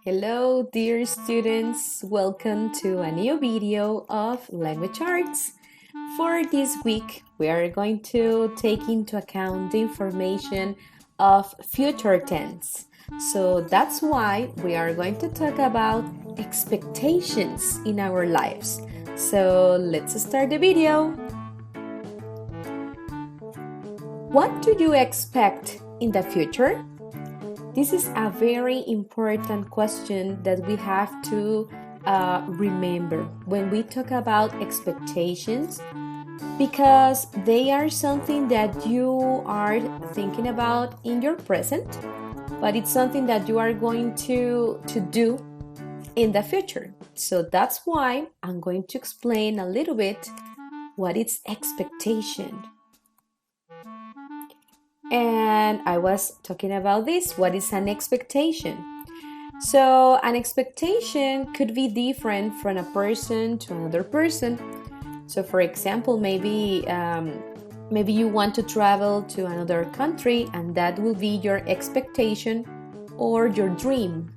Hello, dear students. Welcome to a new video of Language Arts. For this week, we are going to take into account the information of future tense. So that's why we are going to talk about expectations in our lives. So let's start the video. What do you expect in the future? This is a very important question that we have to remember when we talk about expectations, because they are something that you are thinking about in your present, but it's something that you are going to do in the future. So that's why I'm going to explain a little bit what is expectation. And I was talking about this. What is an expectation? So an expectation could be different from a person to another person. So for example, maybe you want to travel to another country, and that will be your expectation or your dream.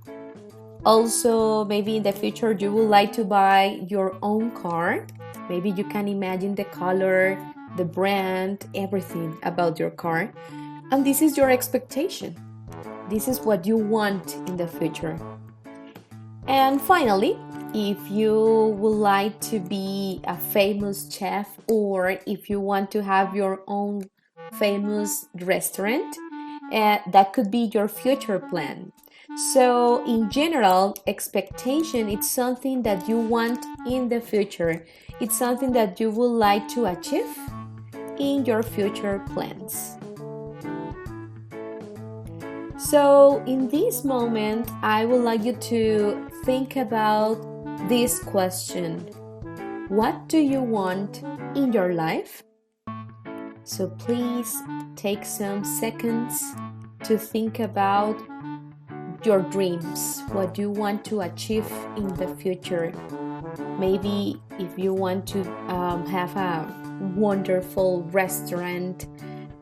Also, maybe in the future you would like to buy your own car. Maybe you can imagine the color, the brand, everything about your car. And this is your expectation. This is what you want in the future. And finally, if you would like to be a famous chef, or if you want to have your own famous restaurant, that could be your future plan. So in general, expectation is something that you want in the future. It's something that you would like to achieve in your future plans. So in this moment, I would like you to think about this question. What do you want in your life? So please take some seconds to think about your dreams, what you want to achieve in the future. Maybe if you want to have a wonderful restaurant,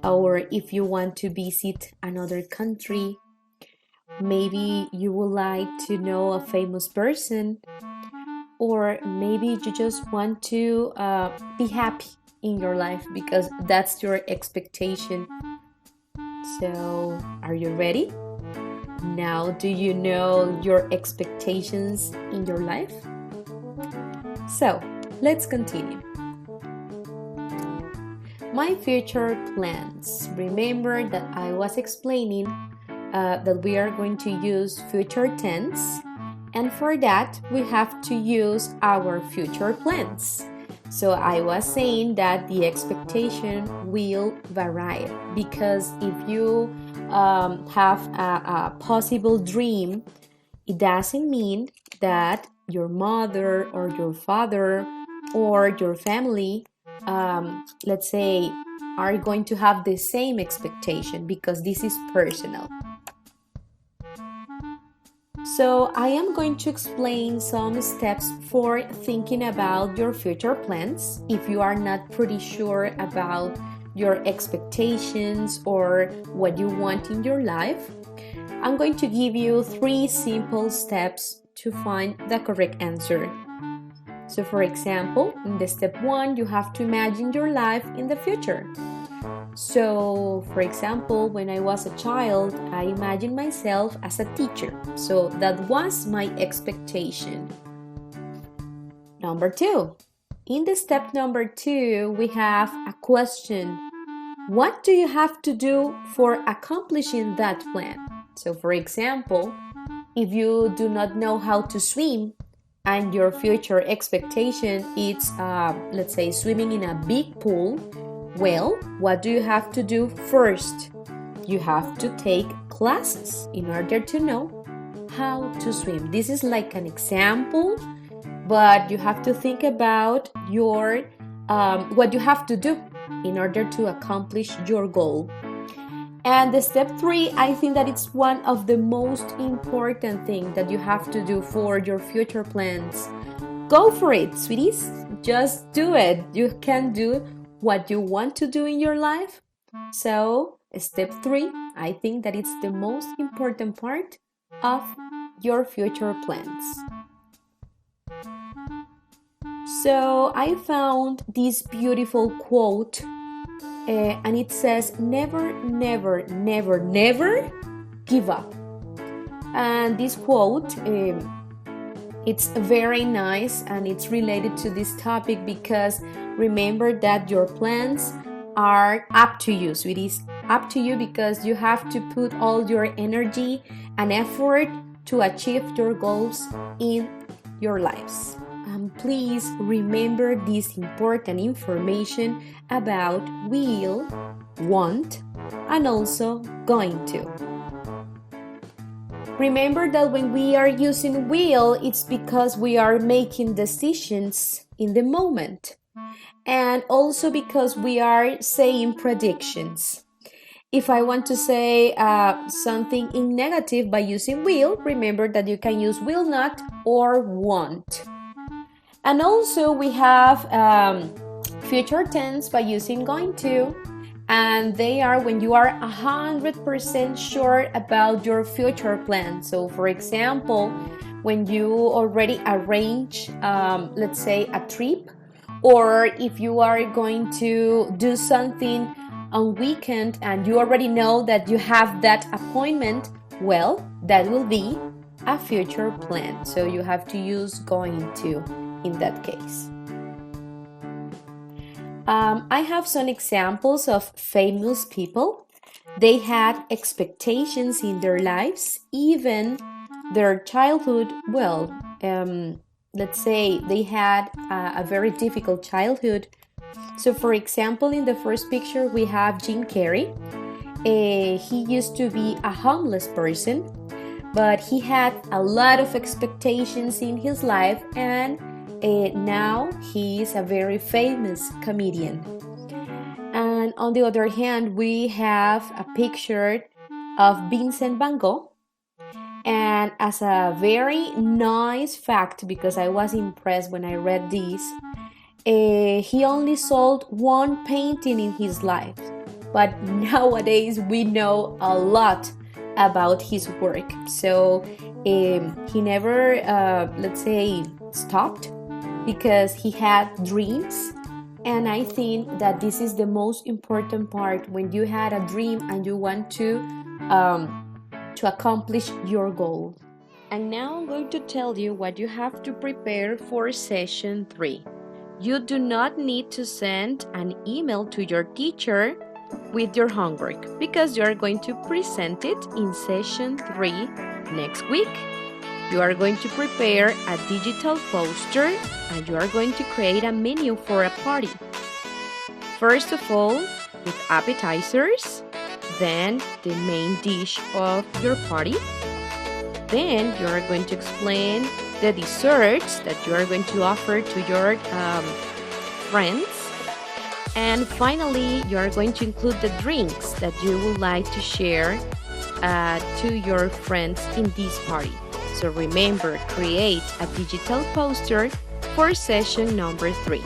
or if you want to visit another country. Maybe you would like to know a famous person, or maybe you just want to be happy in your life, because that's your expectation. So, are you ready? Now, do you know your expectations in your life? So, let's continue. My future plans. Remember that I was explaining that we are going to use future tense, and for that we have to use our future plans. So I was saying that the expectation will vary, because if you have a possible dream, it doesn't mean that your mother or your father or your family, let's say, are going to have the same expectation, because this is personal. So I am going to explain some steps for thinking about your future plans. If you are not pretty sure about your expectations or what you want in your life, I'm going to give you 3 simple steps to find the correct answer. So for example, in the step 1, you have to imagine your life in the future. So, for example, when I was a child, I imagined myself as a teacher. So that was my expectation. Number 2. In the step number 2, we have a question. What do you have to do for accomplishing that plan? So, for example, if you do not know how to swim, and your future expectation is, let's say, swimming in a big pool, well, what do you have to do first? You have to take classes in order to know how to swim. This is like an example, but you have to think about your what you have to do in order to accomplish your goal. And the step 3, I think that it's one of the most important things that you have to do for your future plans. Go for it, sweeties. Just do it. You can do what you want to do in your life. So, step 3, I think that it's the most important part of your future plans. So I found this beautiful quote, and it says, never, never, never, never give up. And this quote, it's very nice, and it's related to this topic because remember that your plans are up to you. So it is up to you because you have to put all your energy and effort to achieve your goals in your lives. Please remember this important information about will, want, and also going to. Remember that when we are using will, it's because we are making decisions in the moment, and also because we are saying predictions. If I want to say something in negative by using will, remember that you can use will not or want. And also we have future tense by using going to, and they are when you are 100% sure about your future plan. So for example, when you already arrange, let's say a trip, or if you are going to do something on weekend and you already know that you have that appointment, well, that will be a future plan. So you have to use going to in that case. I have some examples of famous people. They had expectations in their lives, even their childhood. Well, let's say they had a very difficult childhood. So for example, in the first picture we have Jim Carrey. He used to be a homeless person, but he had a lot of expectations in his life, and now he is a very famous comedian. And on the other hand, we have a picture of Vincent van Gogh. And as a very nice fact, because I was impressed when I read this, he only sold one painting in his life. But nowadays we know a lot about his work. So he never, let's say, stopped, because he had dreams. And I think that this is the most important part when you had a dream and you want to accomplish your goal. And now I'm going to tell you what you have to prepare for session 3. You do not need to send an email to your teacher with your homework because you are going to present it in session 3 next week. You are going to prepare a digital poster and you are going to create a menu for a party. First of all, with appetizers, then the main dish of your party. Then you are going to explain the desserts that you are going to offer to your friends. And finally, you are going to include the drinks that you would like to share to your friends in this party. So remember, create a digital poster for session number 3.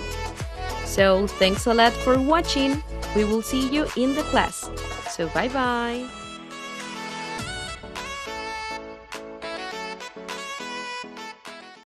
So thanks a lot for watching. We will see you in the class. So bye-bye.